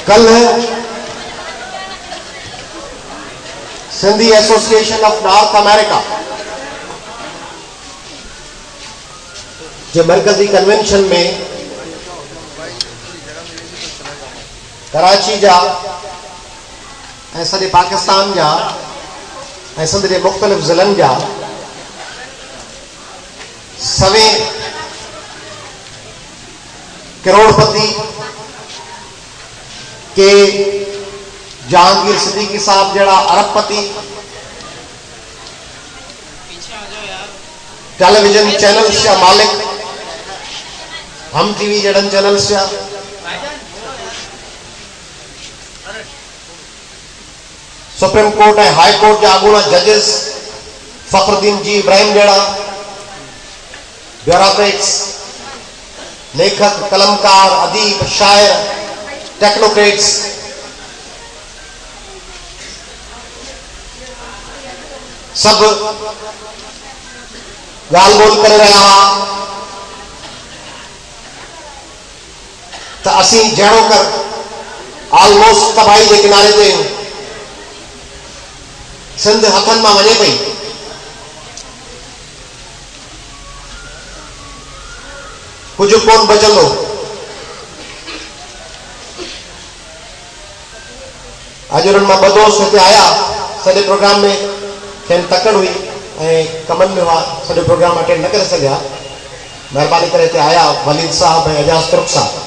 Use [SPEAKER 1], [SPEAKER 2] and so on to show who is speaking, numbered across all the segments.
[SPEAKER 1] कल Sindhi association of North America जे मरकजी कन्वेंशन में कराची जा सॼे पाकिस्तान जा सिंध के मुख्तलिफ ज़िलनि जा सवे करोड़पति के जहांगीर सिद्दीकी साहब जड़ा अरबपति टेलीविजन चैनल्स जा मालिक हम टीवी जड़न चैनल्स जा सुप्रीम कोर्ट और हाई कोर्ट जा अगूणा जजिस फखरुद्दीन जी इब्राहिम जड़ा ब्यूरोक्रेट्स लेखक कलमकार अदीब शायर टेक्नोक्रेट्स सब गाल बोल कर रहा तो असी जड़ो कर ऑलमोस्ट तबाही के किनारे ते सिंध हथन में वने पई कुछ कोन बचंदो अज उन ॿ दोस्त हिते आया सॼे प्रोग्राम में खेन तकड़ हुई कमन में हुआ सॼो प्रोग्राम अटेंड न करे सघिया मेहरबानी करे हिते आया वलीद साहब ऐं एजाज तुर्क साहब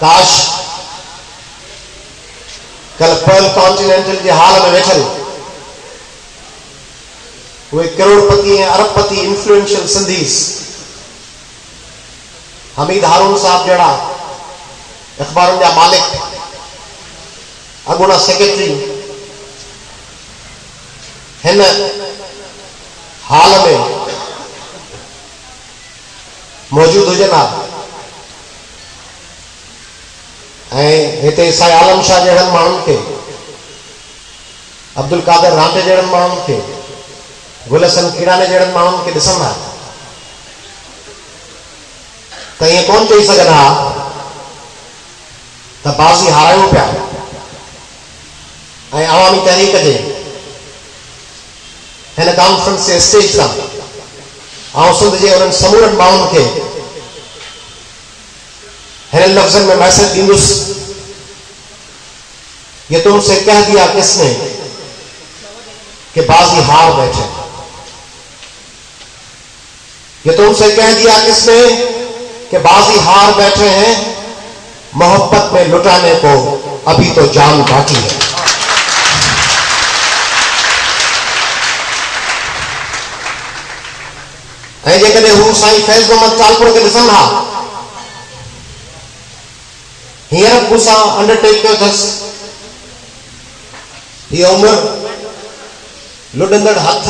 [SPEAKER 1] काश कल पर्ल कॉन्टिनेंटल के हाल में वेठल वे करोड़पति ऐं अरबपति इन्फ्लुएंशियल सिंधीस हमीद हारून साहब जड़ा अखबारों जा मालिक अगुणा सेक्रेटरी हिन हाल में मौजूद हुजन हिते साईं आलम शाह जड़न माण्हुनि के अब्दुल कादर रांटे जड़न माण्हुनि के गुलसन किराने जड़न माण्हुनि के ॾिसंदा तो ये कौन चई सघंदा तो बाज़ी हारायूं पिया ऐं अवामी तहरीक जे हिन कॉन्फ्रेंस जे स्टेज तां ऐं सिंध जे उन्हनि समूरनि माण्हुनि खे हिन लफ्ज़न में मैसेज दींदुसि ये तुमसे कह दिया किसने कि बाजी हार बैठे ये तुमसे कह दिया किसने कि बाजी हार बैठे हैं मोहब्बत में लुटाने को अभी तो जान बाकी है ऐं जेकॾहिं हू साईं फैज़ मोहम्मद चालपुर के ॾिसंदा हींअर मूंसां अंडरटेक कयो अथसि हीअ उमिरि लुॾंदड़ हथ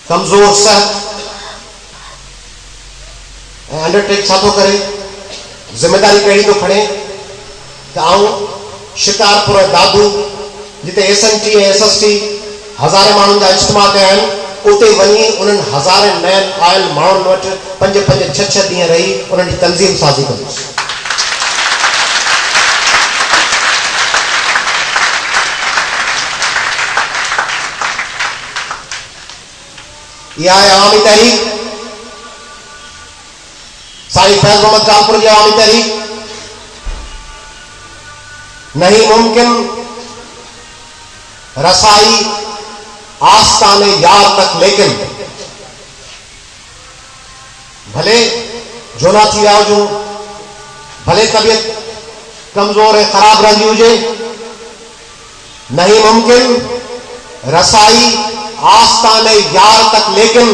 [SPEAKER 1] कमज़ोर सिहत ऐं अंडरटेक छा थो करे ज़िम्मेदारी कहिड़ी थो खणे त आऊं शिकारपुर दादू जिते SNT ऐं SST हज़ारे माण्हुनि जा इज्तिमा कया आहिनि उते वही उन्हनि हज़ारे नयन आयल माण्हुनि वटि 5-5 6-6 ॾींहं रही उन्हनि जी तंज़ीम साज़ी कंदुसि इहा आहे अवामी तहरीक साईं फैज़ मोहम्मद चालपुर जी अवामी तहरीक नहीं मुमकिन रसाई आस्ताने यार तक लेकिन भले जोना थी विया हुजूं भले तबियत कमजोर है खराब रही हुए नहीं मुमकिन रसाई आस्ताने यार तक लेकिन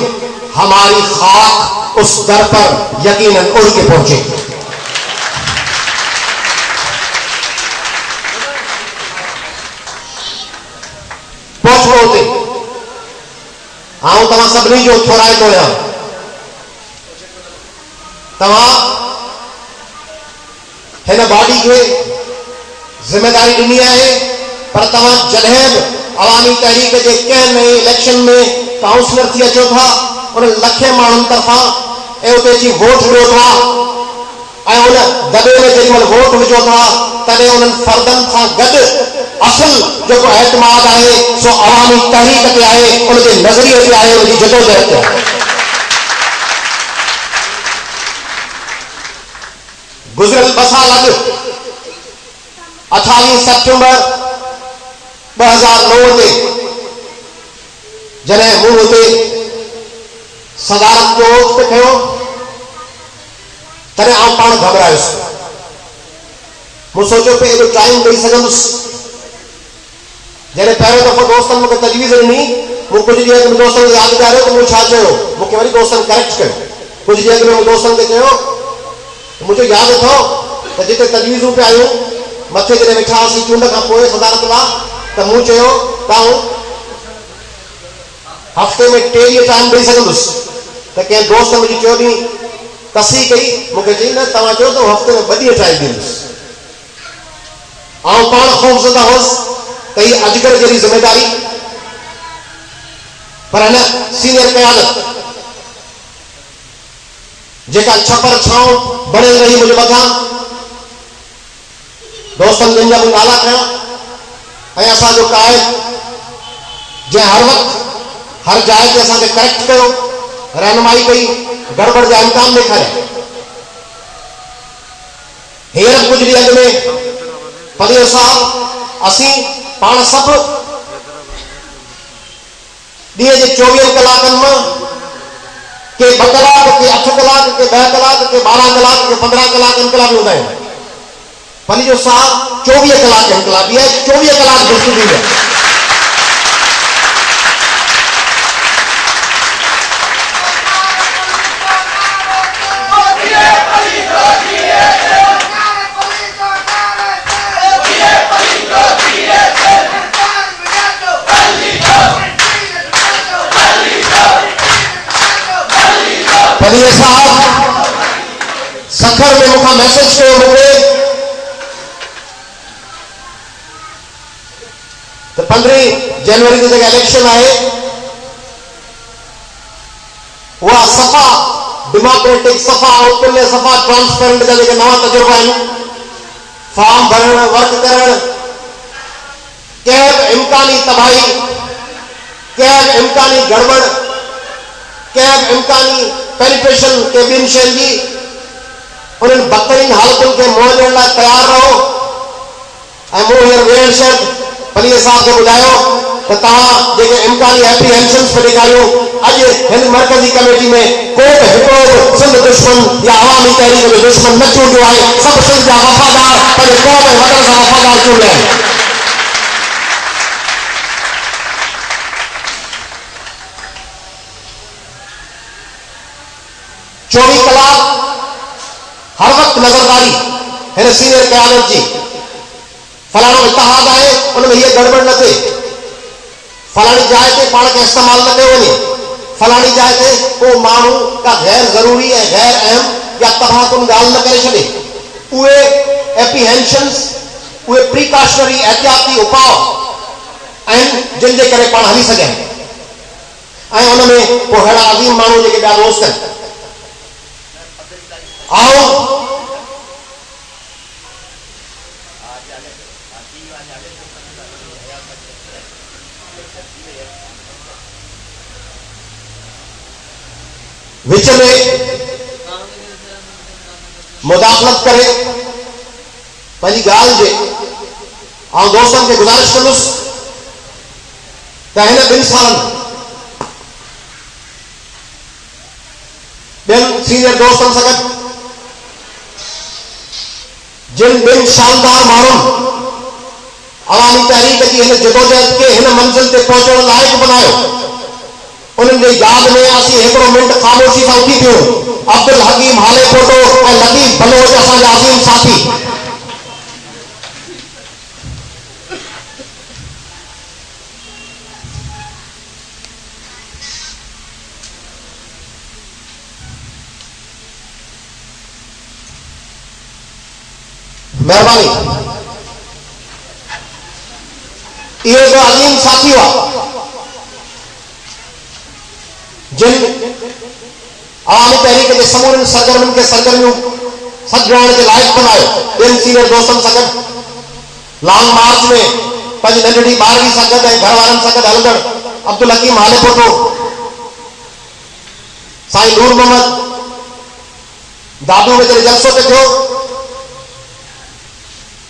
[SPEAKER 1] हमारी खाक उस दर पर यकीनन उड़ के पहुंचे पहुंचो होते आऊं तव्हां सभिनी जो थोराए थो ॾियां तव्हां हिन बॉडी के जिम्मेदारी ॾिनी आहे पर तव्हां जॾहिं बि अवामी तहरीक के कंहिं नए इलेक्शन में काउंसलर थी अचो था उन लखे माण्हुनि तरफ़ां ऐं उते जी वोट ॾियो था ऐं उन दॿे में जेॾीमहिल वोट विझो था तॾहिं उन्हनि फर्दनि सां गॾु असल जेको एतमाद आहे सो अवामी तहरीक ते आहे, उनजे नज़रिए ते आहे, उनजी जदोजहद ते आहे। गुज़िरियल 2 साल अॻु 28 सेप्टेम्बर 2009 ते जॾहिं मूं हुते सदारत जो वक़्तु खयो तॾहिं आउं पाण घबरायुसि। मूं सोचियो पे एॾो टाइम ॾेई सघंदुसि। जॾहिं पहिरियों दफ़ो दोस्तनि मूंखे तजवीज़ ॾिनी, मूं कुझु ॾींहं अॻु दोस्तनि खे यादि ॾियारियो त मूं छा चयो, मूंखे वरी दोस्तनि करेक्ट कयो। कुझु ॾींहं अॻु दोस्तनि खे चयो, मुंहिंजो यादि अथव त जिते तजवीज़ूं पिया आहियूं मथे जॾहिं वेठा हुआसीं चूंड खां पोइ सदारत लाइ, त मूं चयो त हफ़्ते में 3 ॾींहं टाइम ॾेई सघंदुसि। त कंहिं दोस्त मुंहिंजी 4 ॾींहं तसी कई, मूंखे चई न तव्हां चयो त हफ़्ते में 2 ॾींहं टाइम ॾींदुसि। आउं पाण ख़ौफ़ज़दा हुउसि त हीअ अॼुकल्ह जहिड़ी ज़िमेदारी, पर हिन सीनियर क़यादत जेका छपर छांव बणियल रही मुंहिंजे मथां, दोस्तनि जिन जा बि नाला खयां ऐं असांजो क़ाइद जंहिं हर वक़्तु हर जाइ ते असांखे करेक्ट कयो, रहनुमाई कई, गड़बड़ जा इम्कान ॾेखारिया। हींअर कुझु ॾींहं अॻु में पनीर साहब असीं पाण सभु ॾींहं जे 24 कलाकनि मां के 2 कलाक, के 8 कलाक, के 10 कलाक, के 12 कलाक, के 15 कलाक इनकलाबी हूंदा आहिनि। पनीर साहब 24 कलाक इनकलाबी आहे, 24 कलाक गुफ्तगू है। पनीर साहब सखर में मुखा मैसेज कयो मूंखे त 15 जनवरी ते जेका इलेक्शन आहे उहा सफ़ा डेमोक्रेटिक, सफ़ा ओपन, सफ़ा ट्रांसपेरेंट जा जेके नवां तजुर्बा आहिनि, फॉर्म भरण, वर्क करण, कंहिं बि इम्कानी तबाही, कंहिं बि इम्कानी गड़बड़, कंहिं बि इम्कानी पेनिट्रेशन के ॿिनि शयुनि जी उन्हनि बदतरीन हालतुनि खे मोह ॾियण लाइ तयारु रहो। ऐं मूं हींअर वेड़ शर्त पनीर साहब खे ॿुधायो त तव्हां जेके इम्कानी एप्रीहेंशन्स पे ॾेखारियो, अॼु हिन मरकज़ी कमेटी में को बि हिकिड़ो सिंध दुश्मन या अवामी तहरीक जो दुश्मन न चूंडियो आहे। सभु सिंध जा वफ़ादार पंहिंजे क़ौम ऐं वतन सां वफ़ादार चूंडिया आहिनि। 24 कलाक हर वक्त नजरदारी हिन सीनियर क़यादत जी। फलाणो इतिहाद आहे, उनमें ये गड़बड़ न थिए, फलाणी जाइ ते पाण खे इस्तेमाल न कयो वञे, फलाणी जाइ ते को माण्हू का गैर ज़रूरी ऐं गैर अहम या तबाहकुन ॻाल्हि न करे छॾे। उहे एप्रीहेंशन्स, उहे प्रिकॉशनरी एहतियाती उपाउ आहिनि जिन जे करे पाण हली सघनि। ऐं उनमें पोइ अहिड़ा अज़ीम माण्हू जेके ॿिया दोस्त आहिनि, आओ विच में मुदाखलत करे पंहिंजी ॻाल्हि जे ऐं दोस्तनि खे गुज़ारिश कंदुसि त हिन 2 सालनि ॿियनि सीनियर दोस्तनि सां गॾु जिन 2 शानदार माण्हुनि अवामी तहरीक जी हिन जदोजहद खे हिन मंज़िल ते पहुचण लाइक़ बनायो, उन्हनि जे याद में असीं हिकिड़ो मिंट ख़ामोशी सां उथी पियो। अब्दुल हकीम हाले फोटो ऐं लतीफ़ बलोच असांजा अज़ीम साथी। मेहरबानी। ये जो अजीम साथी हुआ जिन आवामी तहरीक के समूरन सरगर्मियों के सरगर्मियों सॾु ॾियण जे लाइक़ु बनायो। ॿियनि सीनियर दोस्तनि सां गॾु लॉन्ग मार्च में पंहिंजी नंढड़ी ॿारगी सां गॾु ऐं घर वारनि सां गॾु हलंदड़ अब्दुल हकीम हाले पहुतो, साईं नूर मोहम्मद दादू में जॾहिं जलसो ते थियो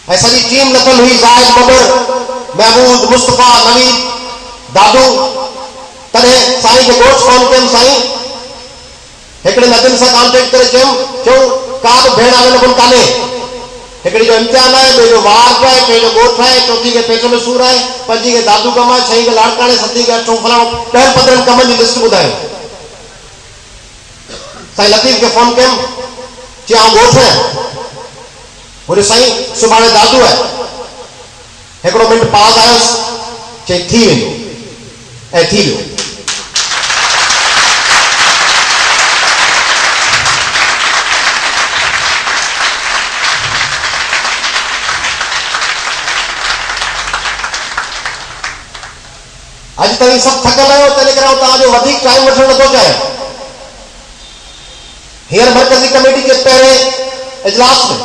[SPEAKER 1] ऐं सॼी टीम लथल हुई, ज़ाहिद बबर महमूद मुस्तफ़ा नवीद दादू, तॾहिं साईं खे ॻोठ फोन कयुमि, साईं हिकिड़े नदियुनि सां कॉन्टेक्ट करे चयूं का बि भेण अवेलेबल कान्हे, हिकिड़ी जो इम्तिहान आहे, ॿिए जो वार आहे, टे जो ॻोठ आहे, चौथी खे पेट में सूर आहे, पंजी खे दादू कम आहे, छहीं खे लाड़काणे, सतीं खे अठों फलाणो, 10-15 कमनि जी लिस्ट ॿुधायो। साईं लतीफ़ खे फोन कयुमि, चई आउं ॻोठ आहियां, बोले साईं सुभाणे दादू आहे। हिकिड़ो मिंट पास आयुसि, चई थी वेंदो, ऐं थी वियो। अॼु ताईं सभु थकल आहियो, तंहिं करे तव्हांजो वधीक टाइम वठणु नथो चाहियां। हींअर मरकज़ी कमेटी जे पहिरें इजलास में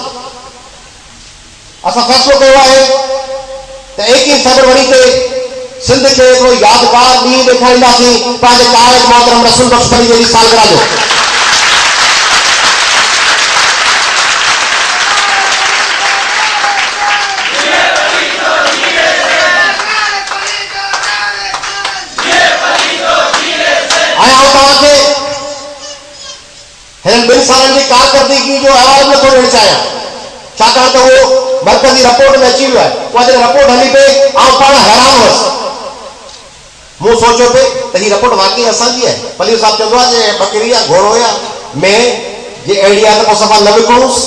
[SPEAKER 1] असां फ़ैसिलो कयो आहे त 21 फरवरी ते सिंध खे हिकिड़ो यादगार ॾींहुं ॾेखारींदासीं, पंहिंजे कायद मोहतरम रसूल बख्श फरीद जी सालगिरह जो। हिन 2 सालनि जी कारकर्दगी जो अवार्ड नथो ॾियणु चाहियां, छाकाणि त उहो मरकज़ी रिपोर्ट में अची वियो आहे। उहा जॾहिं रिपोर्ट हली पई, आउं पाण हैरान हुअसि। मूं सोचियो पे त हीअ रिपोर्ट वाकई असांजी आहे। पलीर साहिबु चवंदो आहे जे बकरी आहे, घोड़ो आहे, में जे अहिड़ी आहे त पोइ सफ़ा न विकिणूंसि।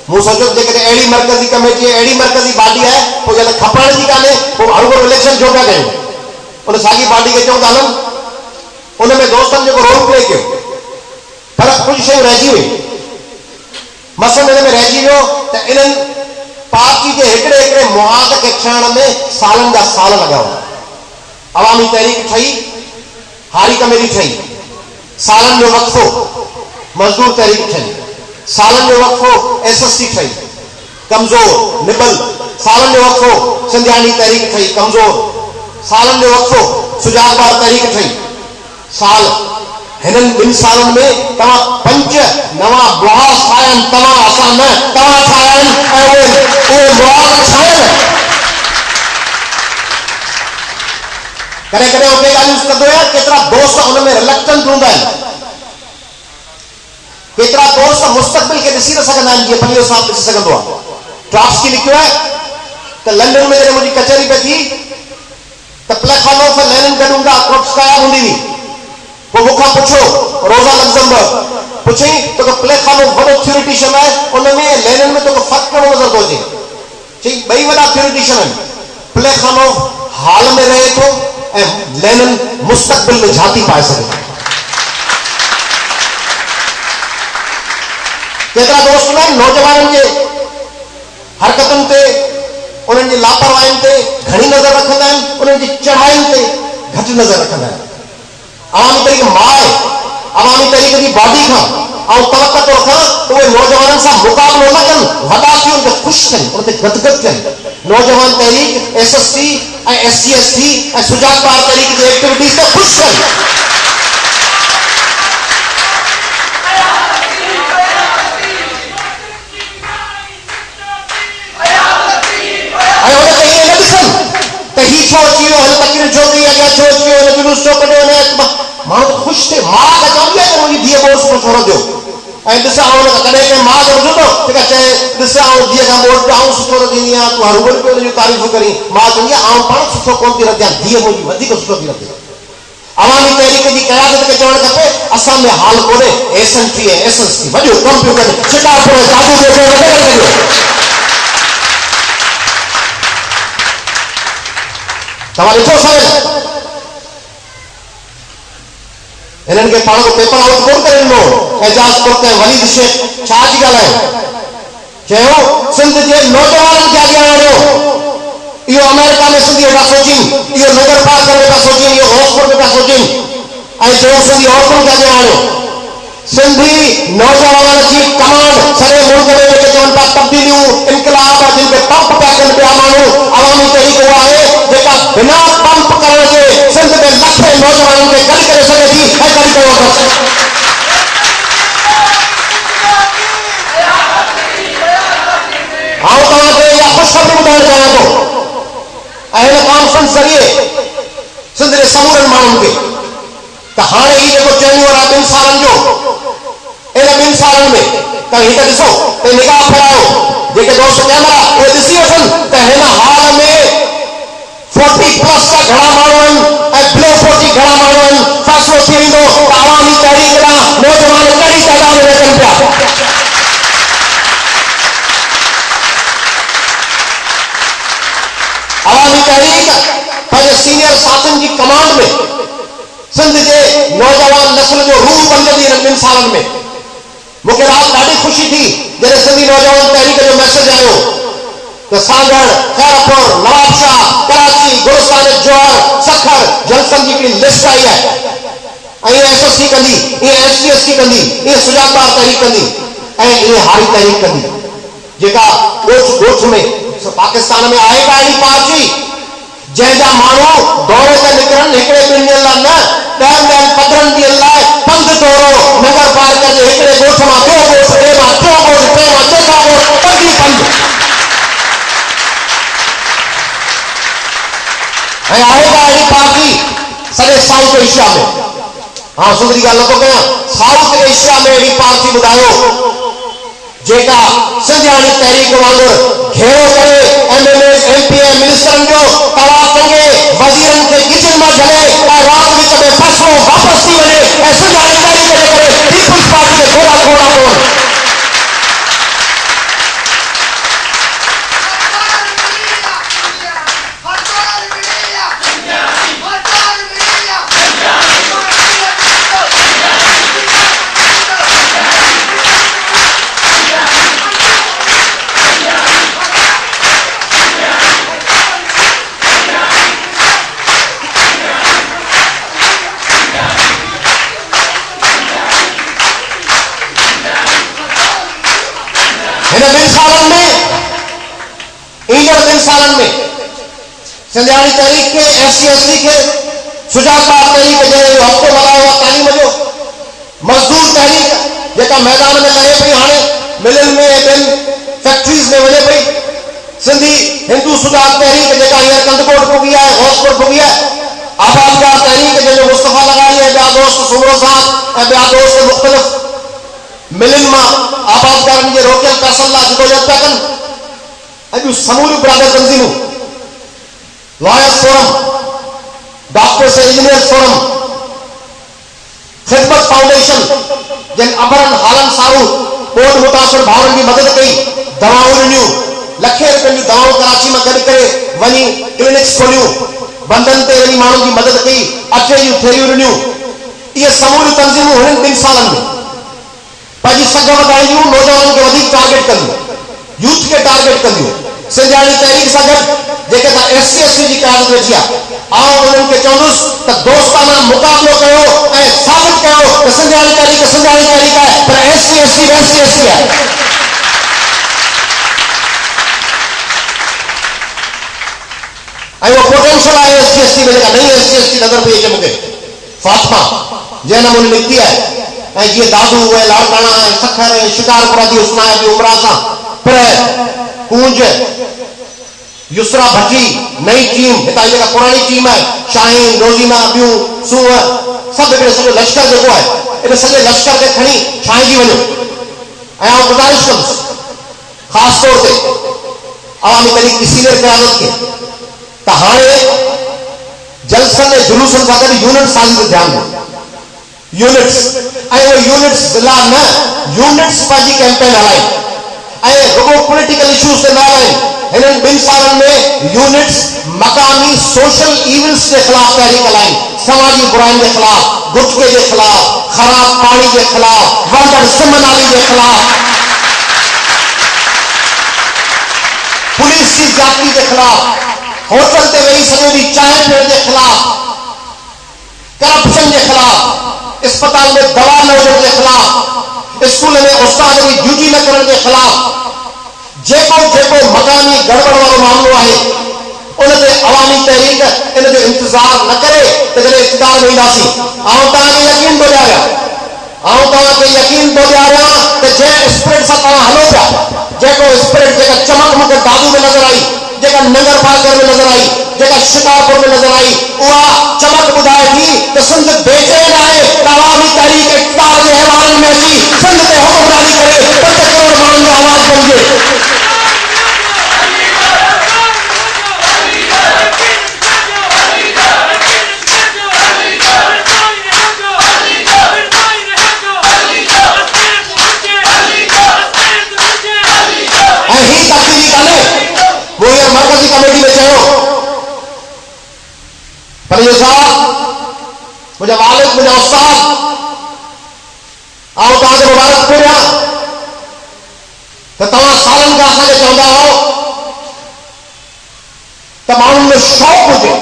[SPEAKER 1] मूं सोचियो जेकॾहिं अहिड़ी मरकज़ी कमेटी आहे, अहिड़ी मरकज़ी पार्टी आहे, पोइ जॾहिं खपण जी कान्हे, पोइ हर को इलेक्शन छो पिया कयूं? उन साॻी पार्टी खे चऊं था हलूं, उन में दोस्तनि जेको रोल प्ले कयो, पर कुछ शयूं रहिजी वई। मसलो हिन में रहिजी वियो त इन्हनि पार्टी जे हिकिड़े हिकिड़े मुआद खे खणण में सालनि जा साल लॻा हुआ। अवामी तहरीक ठही, हारी कमेटी ठही, सालनि जो वक़्फ़ो मज़दूर तहरीक ठही, सालनि जो वक़्फ़ो SST ठही कमज़ोर निबल, सालनि जो वक़्फ़ो सिंधियानी तहरीक ठही कमज़ोर, सालनि जो वक़्फ़ो सुजागबार तहरीक ठही। साल हिननि 2 सालनि में तव्हां 5 नवां मुआज़ ठाहिया आहिनि, तव्हां असां न, तव्हां ठाहिया आहिनि ऐं उहे मुआज़ ठाहिनि। कॾहिं कॾहिं उते ॻाल्हियूं कंदो आहियां, केतिरा दोस्त हुन में रिलक्टेंट हूंदा आहिनि, केतिरा दोस्त मुस्तक़बिल खे ॾिसी न सघंदा आहिनि, जीअं पलीर साहिबु ॾिसी सघंदो आहे। ट्रॉट्स्की लिखियो आहे त लंडन में जॾहिं मुंहिंजी कचहरी पई थी त प्लेटफॉर्म ते लेनिन गॾु हूंदा, ट्रोट्स्काया हूंदी हुई। पोइ मूंखां पुछो, रोज़ा लग्ज़मबर्ग पुछई तोखे प्लेटफॉर्म वॾो थ्योरिटिशियन आहे, उन में लेनिन में तोखे फ़र्क़ु कहिड़ो नज़र थो अचे? चई ॿई वॾा थ्योरिटिशियन आहिनि, प्लेटफॉर्म हाल में रहे थो ऐं लेनिन मुस्तक़बिल में झाती पाए सघे थो। केतिरा दोस्त हूंदा आहिनि नौजवाननि जे हरकतुनि ते, उन्हनि जी लापरवाहियुनि ते घणी नज़र रखंदा आहिनि, उन्हनि जी चढ़ाइयुनि ते घटि नज़र रखंदा आहिनि। अवामी तहरीक मां आहे, अवामी तहरीक जी बॉडी खां ऐं तवक़ो थो रखां त उहे नौजवाननि सां मुक़ाबिलो न कनि, वॾा थी उन खे ख़ुशि कनि, उन ते गदगद कनि। नौजवान तहरीक SST ऐं SGST ऐं सुजागबार तहरीक जी एक्टिविटीज़ ते ख़ुशि कनि। ऐं उनखे ईअं न ॾिसनि त हीउ छो अची वियो, हिन तकरीर छो कई, अॻियां छो अची वियो, हिन जुलूस छो कढियो, माण्हू त ख़ुशि थिए। माउ त चवंदी आहे त मुंहिंजी धीअ बोर्ड सुठो छो न थियो, ऐं ॾिसां कॾहिं कंहिं माउ खे ॿुधंदो जेका चए ॾिसां धीअ खां बोर्ड आऊं सुठो न थींदी आहियां, तूं हर वक़्तु हुन जी तारीफ़ करी। माउ चवंदी आहे आऊं पाण सुठो कोन थी रखियां, धीअ मुंहिंजी वधीक सुठो थी रखे। अवामी तहरीक जी क़यादत खे चवणु खपे असां में हाल कोन्हे, SNT ऐं SST वॾो कंप्यूटर छिका पूरे जादू जो तव्हां ॾिठो साईं, हिननि खे पाण को पेपर आउट कोन करे ॾिनो। एजाज़ कोर्ट ऐं वलीद शेख छा थी ॻाल्हाए, चयो सिंध जे नौजवाननि खे अॻियां आणियो। इहो अमेरिका में सिंधी वेठा सोचीनि, इहो नगर पार्क में वेठा सोचीनि, इहो हॉस्पिटल में वेठा सोचीनि, ऐं चयो सिंधी औरतुनि खे अॻियां आणियो। सिंधी नौजवान जी कमांड सॼे मुल्क में जेके चवनि था तब्दीलियूं इनकलाब जिन खे पंप पिया कनि पिया माण्हू अवामी तहरीक उहा आहे जेका बिना पंप करण जे सिंध में लखे नौजवाननि खे गॾु करे सघे थी ऐं गॾु कयो अथसि। आउं तव्हांखे इहा ख़ुशख़बरी ॿुधाइण चाहियां थो ऐं हिन कॉन्फ्रेंस ज़रिए सिंध जे समूरनि माण्हुनि खे त हाणे ही जेको चैनवर आहे 2 सालनि जो इन 2 सालनि में त हीअ त ॾिसो त निगाह फेरायो जेके दोस्त कैमरा उहे ॾिसी वठनि त हिन हाल में 40+ जा घणा माण्हू आहिनि ऐं बिलो 40 घणा माण्हू आहिनि। फ़ैसिलो थी वेंदो त अवामी तहरीक ॾांहुं नौजवान कहिड़ी तइदाद में अचनि पिया। अवामी तहरीक पंहिंजे सीनियर साथियुनि जी कमांड में सिंध जे नौजवान नस्ल जो रूह बणजंदी इन 2 सालनि में। मूंखे राति ॾाढी ख़ुशी थी जॾहिं सिंधी नौजवान तहरीक जो मैसेज आयो त सागर, खैरपुर, नवाबशाह, कराची, गुलिस्तान जौहर, सखर जलसन जी हिकिड़ी लिस्ट आई आहे ऐं ईअं SSC कंदी, ईअं STSC कंदी, ईअं सुजागबार तहरीक कंदी ऐं ईअं हारी तहरीक कंदी जेका ॻोठ में पाकिस्तान में आहे का अहिड़ी पार्टी जंहिंजा माण्हू दौरे ते निकिरनि हिकिड़े 2 ॾींहंनि लाइ न 10 15 ॾींहंनि लाइ पंधु दौरो नगर पार करे हिकिड़े ॻोठ मां ॿियो ॻोठ, ॿिए मां टियों ॻोठ, टे मां चोथों ॻोठ, पंधु ऐं आहे का अहिड़ी पार्टी सॼे साउथ एशिया में। हाँ सुंदरी ॻाल्हि नथो कयां, साउथ एशिया में अहिड़ी पार्टी ॿुधायो जेका सिंधियाणी तहरीक वांगुरु घेरो करे MLA, MP ऐं मिनिस्टरनि जो तव्हां चङे वज़ीरनि खे किचन मां झले ऐं राति विच में फ़ैसिलो वापसि थी वञे ऐं सिंधियाणी तहरीक जे करे पीपुल्स पार्टी खे थोरा थोरा पवनि। इन 2 सालनि में ईंदड़ 2 सालनि में सिंधियाणी तहरीक खे SC/ST खे सुजागबार तहरीक जहिड़ो हफ़्तो मल्हायो आहे तालीम जो, मज़दूर तहरीक जेका मैदान में लहे पई हाणे मिलनि में ॿियनि फैक्ट्रीज़ में वञे पई, सिंधी हिंदू सुजाग तहरीक जेका हींअर कंदकोट पुगी आहे, गौसपुर पुगी आहे, आबादगार तहरीक जंहिंजो मुस्तफ़ा लगाई ऐं ॿिया दोस्त सुमरो साहब ऐं ॿिया दोस्त मुख़्तलिफ़ मिलनि मां आबादगारनि जे रोकियल पैसनि लाइ जिदोजहद पिया कनि। अॼु समूरियूं बिरादर तंज़ीमूं, लॉयर्स फोरम, डॉक्टर्स ऐं इंजीनियर्स फोरम, ख़िदमत फाउंडेशन जिन अबरनि हालनि सारूं कोविड मुतासिर भाउरनि जी मदद कई, दवाऊं ॾिनियूं, लखे रुपयनि जूं दवाऊं कराची मां गॾु करे वञी क्लिनिक्स खोलियूं, बंधनि ते वञी माण्हुनि जी मदद कई, अटे जूं थैलियूं ॾिनियूं। इहे समूरियूं तंज़ीमूं हिननि 2 सालनि में पंहिंजी सघ वधाईंदियूं, नौजवाननि खे वधीक टारगेट कंदियूं, यूथ खे टारगेट कंदियूं। सिंधियाणी तहरीक सां गॾु जेके SC/ST जी क़यादत वेठी आहे, आउं उन्हनि खे चवंदुसि त दोस्ताना मुक़ाबिलो कयो ऐं साबित कयो त सिंधियाणी तहरीक सिंधियाणी तहरीक आहे पर SC/ST SC/ST आहे। ऐं उहो पोटेंशियल आहे SC/ST में जेका नई SC/ST नज़र पई अचे मूंखे फातिमा जंहिं नमूने निकिती आहे ऐं जीअं दादू ऐं लाड़काना ऐं सखर ऐं शिकारपुरा जी हुस्ना जी उमरा सां पर कूंज युसरा भट्टी नई टीम हितां जेका पुरानी टीम आहे शाहीन रोज़ीना ॿियूं सूह सभु हिकिड़े सॼो लश्कर जेको आहे इन सॼे लश्कर खे खणी छांइजी वञो। ऐं आउं गुज़ारिश कंदुसि ख़ासि तौर ते अवामी तहरीक की सीनियर क़यादत खे त हाणे जलसनि ऐं जुलूसनि सां गॾु यूनिट साज़ी ते ध्यानु ॾियो। यूनिट्स ऐं उहे यूनिट्स ज़िला न यूनिट्स पंहिंजी कैंपेन हलाइनि ऐं रुगो पॉलिटिकल इशूज़ ते न हलाइनि। हिननि 2 सालनि में यूनिट्स मकामी सोशल इवेंट्स के खिलाफ तहरीक हलाइनि, समाजी बुराइनि के खिलाफ, गुटके के खिलाफ, खराब पानी के खिलाफ, वंदड़ सिम नाली के खिलाफ, पुलिस की ज्यादती के खिलाफ, होटल ते वेही सॼो ॾींहुं चांहि पीअण के खिलाफ, करप्शन के खिलाफ अस्पताल में दवा न हुजण के खिलाफ, स्कूल में उस्ताद की ड्यूटी न करण के खिलाफ जेको जेको मकानी गड़बड़ वालो मामलो है उनते अवामी तहरीक इन जो इंतजार न करे तो जब इक़्तिदार में ईंदासीं। यकीन तो ॾियारियां यकीन तो ॾियारियां तो जंहिं स्पिरिट सां तव्हां हलो पिया, जेको स्पिरिट जेका चमक मूंखे दादू में नज़र आई, जेका नंगर पाकर में नज़र आई, जेका शिकारपुर में नज़र आई, उहा चमक ॿुधाए थी तो सिंध बेचैन आहे त अवामी तहरीक इक़्तिदार जे हैवाननि में अची सिंध ते हुकुमरानी करे 5 करोड़ माण्हुनि जो आवाज़ बणिजे। मरकजी कमेटी में चयो पलीर साहब मुझे वालिद मुझे उस्ताद आओ तव्हांखे मुबारक घुरियां त तव्हां सालनि खां असांखे चवंदा हो त माण्हुनि में शौक़ हुजे,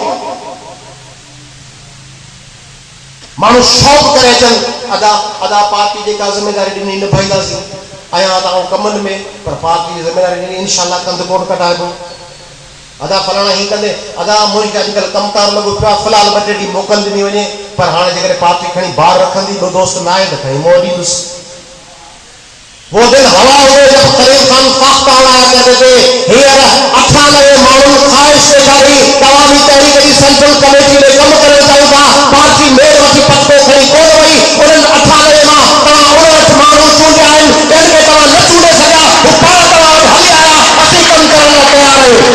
[SPEAKER 1] माण्हू शौक़ करे अचनि अदा अदा पार्टी जेका ज़िम्मेदारी ॾिनी निभाईंदासीं आया तव्हां कमनि में, पर पार्टी जी ज़िम्मेदारी ॾिनी इंशाअल्लाह कंद कोन कढाइबो। अदा फलाणा ही कंदे अदा मुल्क अॼुकल्ह कमकार लॻो पियो आहे, फ़िलहाल 2 टे ॾींहं मोकल ॾिनी वञे, पर हाणे जेकॾहिं पार्टी खणी बाहर रखंदी तो दोस्त ना आहे त खणी मोह ॾींदुसि। वो दिन हवा हुए जब खलील खान फाख्ता उड़ाया करते थे, हींअर 98 माण्हुनि ख़्वाहिश ॾेखारी अवामी तहरीक जी सेंट्रल कमेटी में कमु करणु चाहियूं था, पार्टी मेल वठी पटको खणी कोन वई, उन्हनि 98 मां तव्हां 59 माण्हू चूंडिया आहिनि, जंहिंखे तव्हां न चूंडे सघिया, हू पाण तव्हां वटि हली आया, असीं कमु करण लाइ तयार आहियूं।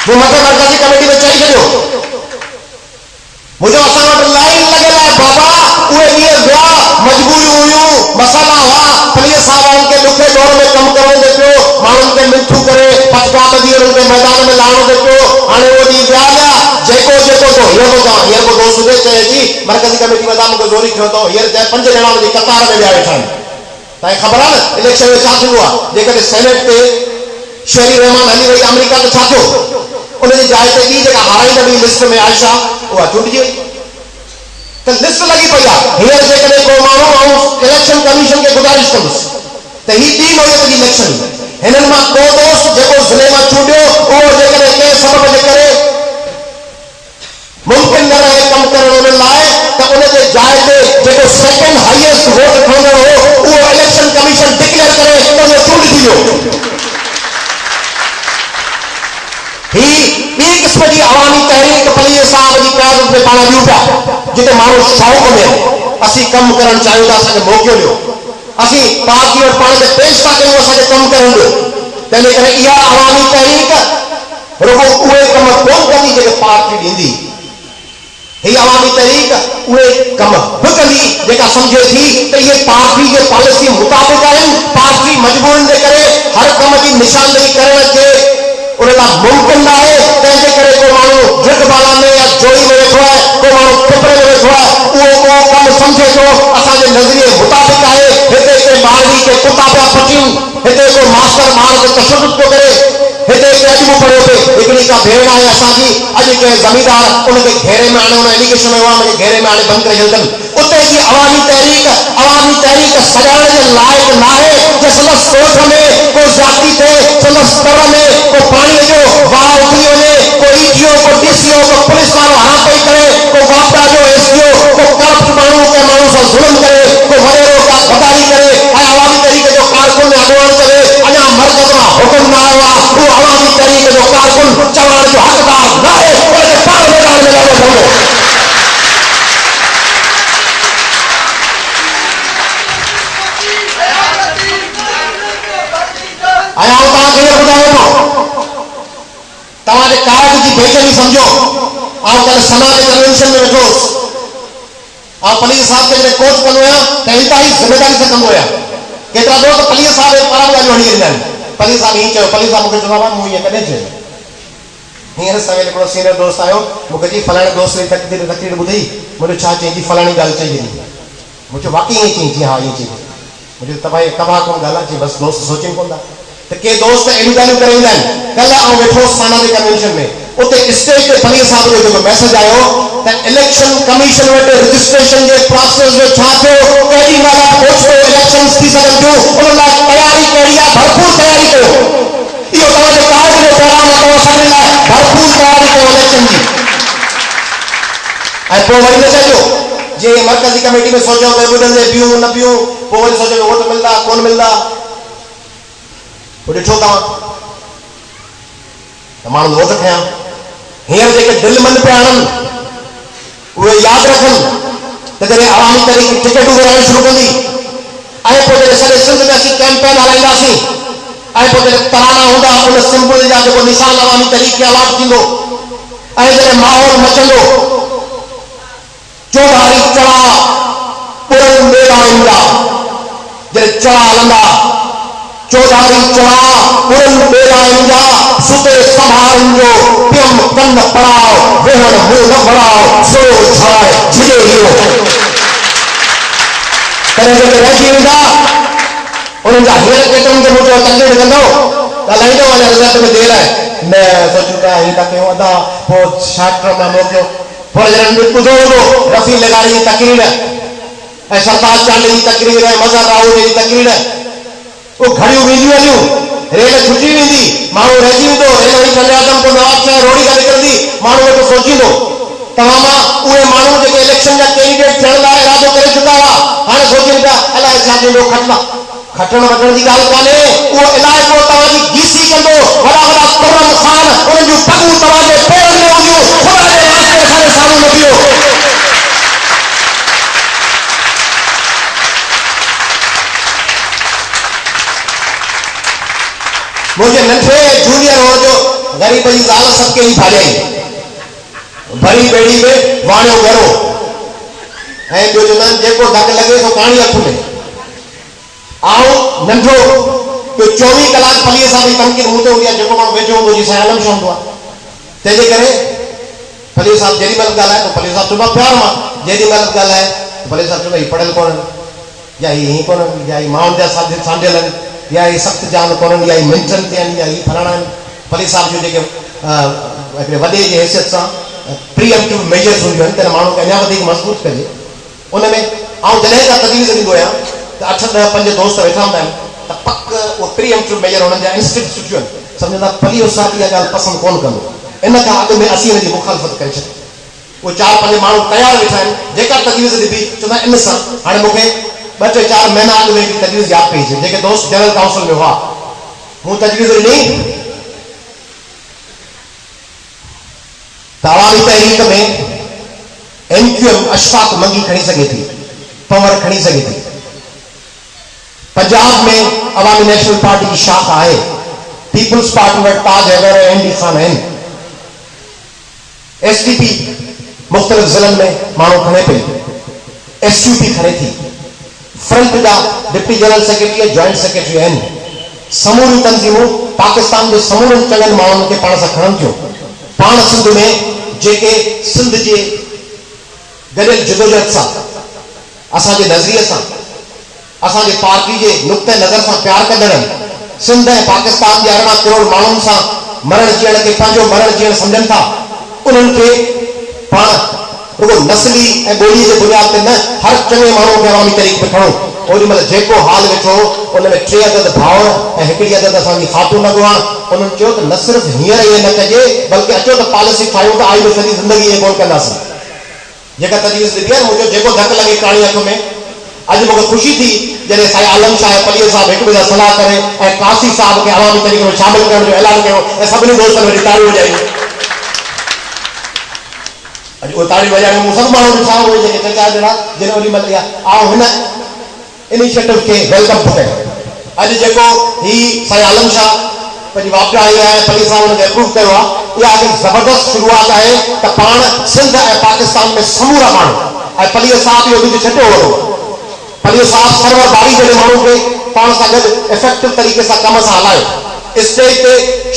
[SPEAKER 1] वो मथे मरकजी कमेटी में चई छॾियो, मुझे असां वटि लाइन लॻियल आहे बाबा, उहे ॾींहं विया, मजबूरियूं हुयूं, मसाला हुआ, पलीर साहब खे ॾुखे दौर में कमु करणो थो पियो, माण्हुनि खे मिठू करे पटका ॿधी उन्हनि खे मैदान में लाहिणो थो पियो, हाणे उहो ॾींहुं विया जेको जेको तो हींअर को दोस्त हुजे चए जी मरकजी कमेटी में तव्हां मूंखे ज़ोरी कयो अथव, हींअर चाहे 5 ॼणा हुनजी कतार में विया वेठा आहिनि। तव्हांखे ख़बर आहे न इलेक्शन में छा थींदो आहे, जेकॾहिं सेनेट ते शेरी रहमान हली वई अमेरिका त छा थियो, उनजी जाइ ते ॿी जेका हाराईंदड़ लिस्ट में आयशा उहा चूंडिजी वई, त लिस्ट लॻी पई आहे। हींअर जेकॾहिं को माण्हू इलेक्शन कमीशन खे गुज़ारिश कंदुसि त ही 3 नवंबर जी इलेक्शन, हिननि मां को दोस्त जेको ज़िले मां चूंडियो उहो जेकॾहिं कंहिं सबब जे करे मुमकिन न रहे कमु करणु उन लाइ त उनजे जाइ ते जेको सेकेंड हाईएस्ट वोट खणंदड़ हो उहो इलेक्शन कमीशन डिक्लेयर करे त उहो चूंड थी वियो। ही ॿी क़िस्म जी अवामी तहरीक पलीर साहब जी क़यादत में पाण ॾियूं पिया, जिते माण्हू शौक़ में असीं कमु करणु चाहियूं था, असांखे मौक़ो ॾियो, असीं पार्टी वटि पाण खे पेश था कयूं, असांखे कमु करणु ॾियो। तंहिंजे करे इहा अवामी तहरीक रुगो उहे कम कोन कंदी जेके पार्टी ॾींदी, ही अवामी तहरीक उहे कम बि कंदी जेका सम्झे थी त इहे पार्टी जे पॉलिसी मुताबिक़ आहिनि, पार्टी मजबूरनि जे करे हर कम जी निशानदेही करण जे उन लाइ मुमकिन न आहे, तंहिंजे करे को माण्हू ढिग बाला में या जोड़ी में वेठो आहे, को माण्हू टिपरे में वेठो आहे, उहो कमु सम्झे थो असांजे नज़रिए मुताबिक़ आहे। हिते के ॿारड़ी के कुता पिया पचियूं, हिते को मास्टर ॿार ते तशदुद थो करे, हिते अॼु पढ़ियो पिए, हिकिड़ी का भेण आहे असांजी, अॼु कंहिं ज़मीदार उनखे घेरे में हाणे उन एलिगेशन वियो आहे, मुंहिंजे घेरे में हाणे बंदि करे छॾियनि, उते जी अवामी तहरीक सॼाइण जे लाइक़ न आहे जे संदसि सोच में को ज़ाती थिए, संदसि स्तर में को पाणीअ जो वाह उथली वञे, को ईटीओ को डीसीओ को पुलिस वारो हापई करे, को वापडा जो एसपीओ को करप्ट माण्हू के माण्हू सां ज़ुल्म करे, को वॾेरो का गदारी करे, ऐं अवामी तहरीक जो कारकुन अॻुवान चवे अञा मर्कज़ मां हुकुम न आयो आहे, उहो अवामी तहरीक जो कारकुन चवण जो हक़दार न आहे, उनखे पाण मैदान में लहणो पवंदो। आया तव्हांखे इहो ॿुधायो थो, तव्हांजे कागज़ जी बेचैनी सम्झो। कल्ह सना जे कन्वेंशन में वेठोसि, पलीर साहब खे जॾहिं कोच कंदो आहियां त इंतहाई ज़िम्मेदारी सां कंदो आहियां। केतिरा दोस्त पलीर साहब जे पारां ॻाल्हियूं हणी वेंदा आहिनि, पलीर साहब हीअं चयो, पलीर साहब मूंखे चवंदो आहे मूं ईअं कॾहिं चयो। हींअर सवेल हिकिड़ो सीनियर दोस्त आयो, मूंखे जी फलाणे दोस्त जी तकलीफ़ ॿुधई, मुंहिंजो छा चई जी फलाणी ॻाल्हि चई ॾिनी, मूं चयो वाक़ई ईअं चई, जी हा ईअं चई, मुंहिंजो तबाही तबाह कोन ॻाल्हि आहे, चई बसि दोस्त सोचनि कोन था त के दोस्त अहिड़ियूं ॻाल्हियूं करे ईंदा आहिनि। कल्ह वेठो साना जे कन्वेंशन में उते स्टेज पे फली साहब जो मैसेज आयो त इलेक्शन कमीशन वटि रजिस्ट्रेशन के प्रोसेस में छा थियो केडी महिल पहुचो इलेक्शंस थी सघन थियूं उन लाइ तयारी कहिड़ी आहे भरपूर तयारी कयो इहो तव्हांजे कार्ड जो पैगाम आहे तव्हां सभिनी लाइ भरपूर तयारी कयो इलेक्शन जी ऐं पोइ वरी न चइजो जे मरकज़ी कमेटी में सोचो भई ॿुधनि जे बियूं न बियूं पोइ वरी सोचो वोट मिलंदा कोन मिलंदा पोइ ॾिठो तव्हां त माण्हू वोट खयां हींअर जेके दिलि मन पिया आणनि उहे यादि रखनि त जॾहिं अवामी तरीक़े टिकटूं विराइण शुरू कंदी ऐं पोइ जॾहिं सॼे सिंध में असीं कैंपेन हलाईंदासीं ऐं पोइ जॾहिं तराना हूंदा उन सिंबल जा जेको निशान अवामी तरीक़े अलॉट थींदो ऐं जॾहिं माहौल मचंदो चौधारी चढ़ा पुरन बेड़ाउनि जा जॾहिं चढ़ा हलंदा चौधारी चढ़ा पुरन बेड़ाउनि जा सुते संभारनि जो पियम कन पड़ाओ वेहण मुंह न बढ़ाओ सो छाए झिजे इहो तॾहिं जेके रहिजी वेंदा उन्हनि जा हीअर केतिरनि खे मुंहिंजो तकलीफ़ कंदो ॻाल्हाईंदो वञा रिज़ल्ट में देरि आहे न सोचूं पिया हीअं था कयूं अदा पोइ शार्ट टर्म में मोकिलियो पर जॾहिं ॿुधो हूंदो रफ़ी लगाड़ी जी तकरीर ऐं सरताज चांडे जी तकरीर ऐं मज़हर राहुल जी तकरीर वो घड़ियूं वेंदियूं हलियूं रेल छुटी वेंदी माण्हू रहिजी वेंदो रेल वरी चंडे आदम पोइ नवाब शाह रोड़ी खां निकिरंदी माण्हू वेठो सोचींदो तव्हां मां उहे माण्हू जेके इलेक्शन जा कैंडिडेट थियण लाइ इरादो करे चुका हुआ हाणे सोचनि पिया अलाए छा थींदो खटण वठण जी ॻाल्हि कान्हे उहो इलाइक़ो तव्हांजी गीसी कंदो वॾा वॾा कुर्रम ख़ान उन्हनि जूं पगूं तव्हांजे पेरनि में हूंदियूं ख़ुदा जे वास्ते असांजे साम्हूं न बीहो मुझे नंढे जूनियर हो जो गरीब जी ज़ाल सबके ही भाॼाई भरी बेड़ी में वाणियो घरो ऐं ॿियो चवंदा आहिनि जेको धक लॻे सो काणी हथ में आऊं नंढो ॿियो 24 कलाक पलीअ सां बि तमकीन मूं ते हूंदी आहे जेको माण्हू वेठो हूंदो जीअं आलम शाह हूंदो आहे तंहिंजे करे पलीअ साहिब जेॾी महिल ॻाल्हाए त पलीअ साहिब चवंदो आहे प्यार मां जेॾी महिल ॻाल्हाए त पलीअ साहिब चवंदो हीअ पढ़ियल कोन्हनि या हीअं कोन्हनि या हीअ माण्हुनि जा सांडियल आहिनि या ये सख्त जान कोन्हनि या मिंटनि ते आहिनि या हीअ फलाणा आहिनि पली साहिब जो जेके हिकिड़े वॾे जी हैसियत सां प्रीएम्प्टिव मेजर्स हूंदियूं आहिनि त माण्हू खे अञा वधीक मज़बूत कजे उन में आउं जॾहिं खां तजवीज़ ॾींदो आहियां त 8 10 5 दोस्त वेठा हूंदा आहिनि त पक उहो प्रीएम्प्टिव मेजर हुननि जा इंस्टिंक्ट सुठियूं आहिनि सम्झंदा पलीअ साहिब इहा ॻाल्हि पसंदि कोन कंदो इन खां अॻु में असीं हिन जी मुखालफ़त करे छॾी उहे 4 5 माण्हू तयारु वेठा आहिनि जेका तजवीज़ ॾिबी चवंदा इन सां हाणे मूंखे 2 टे 4 महीना अॻु में तजवीज़ यादि पई अचे जेके दोस्त जनरल काउंसिल में हुआ मूं तजवीज़ ॾिनी त अवामी तहरीक में MQM अशफाक मंगी खणी सघे थी पवर खणी सघे थी पंजाब में अवामी नेशनल पार्टी की शाख आहे पीपल्स पार्टी वटि ताज हैदर ऐं MD खान आहिनि SDP मुख़्तलिफ़ ज़िलनि में माण्हू खणे पई SUP खणे थी फ्रंट जा deputy general secretary joint secretary आहिनि समूरी तंज़ीमूं पाकिस्तान जे समूरनि चङनि माण्हुनि खे पाण सां खणनि थियूं पाण सिंध में जेके सिंध जे गॾियल जदोजहद सां असांजे नज़रिए सां असांजे पार्टी जे नुक़्ते नज़र सां प्यार कंदड़ सिंध ऐं पाकिस्तान जे 18 करोड़ माण्हुनि सां मरण जीअण खे पंहिंजो मरण जीअण सम्झनि था उन्हनि खे पाण रुगो नस्ली ऐं ॿोली जे बुनियाद ते न हर चङे माण्हू खे अवामी तरीक़े पे खणो ओॾी महिल जेको हाल वेठो उन में 3 अदद भाउर ऐं हिकिड़ी अदद असांजी ख़ातून अॻुवाण उन्हनि चयो त न सिर्फ़ु हींअर इहे न कजे बल्कि अचो त पॉलिसी ठाहियूं त आई बि सॼी ज़िंदगी इहे कोन कंदासीं जेका तजवीज़ ॾिठी आहे मुंहिंजो जेको धक लॻे काणी हथ में अॼु मूंखे ख़ुशी थी जॾहिं साईं आलम शाह पलीअ साहिब हिक ॿिए सां सलाह करे ऐं कासी साहिब खे अवामी तरीक़े में शामिल करण जो ऐलान कयो ऐं सभिनी दोस्तनि वटि ताड़ियूं वॼायूं अॼु उहे ताड़ियूं वॼाइण मूं सभु माण्हू ॾिठा उहे जेके चर्चा ॾिना जिन ओॾी महिल आउं हिन इनिशिएटिव खे वेलकम थो कयां अॼु जेको ही साईं आलम शाह पंहिंजी वापसी आई आहे पली साहिब हुनखे अप्रूव कयो आहे इहा हिकु ज़बरदस्त शुरूआत आहे त पाण सिंध ऐं पाकिस्तान में समूरा माण्हू ऐं पलीअ साहिब इहो कुझु छटियो वञो पलीअ साहिब सरवर बारी जहिड़े माण्हू खे पाण सां गॾु इफेक्टिव तरीक़े सां कम सां हलायो स्टेज ते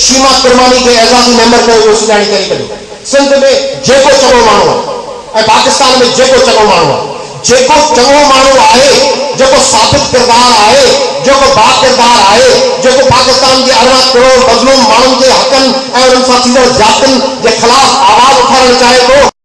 [SPEAKER 1] शीमा कुरमानी खे एज़ाज़ी मेंबर कयो उहो सुञाणी करे कयो सिंध में जेको चङो माण्हू आहे ऐं पाकिस्तान में जेको चङो माण्हू आहे जेको चङो माण्हू आहे जेको साबित किरदार आहे जो को बा किरदार आहे, जो को पाकिस्तान के 18 करोड़ मज़लूम माण्हुनि जे हक़नि ऐं उन्हनि सां थींदड़ ज़्यादतियुनि जे ख़िलाफ़ आवाज़ उठाइणु चाहे थो।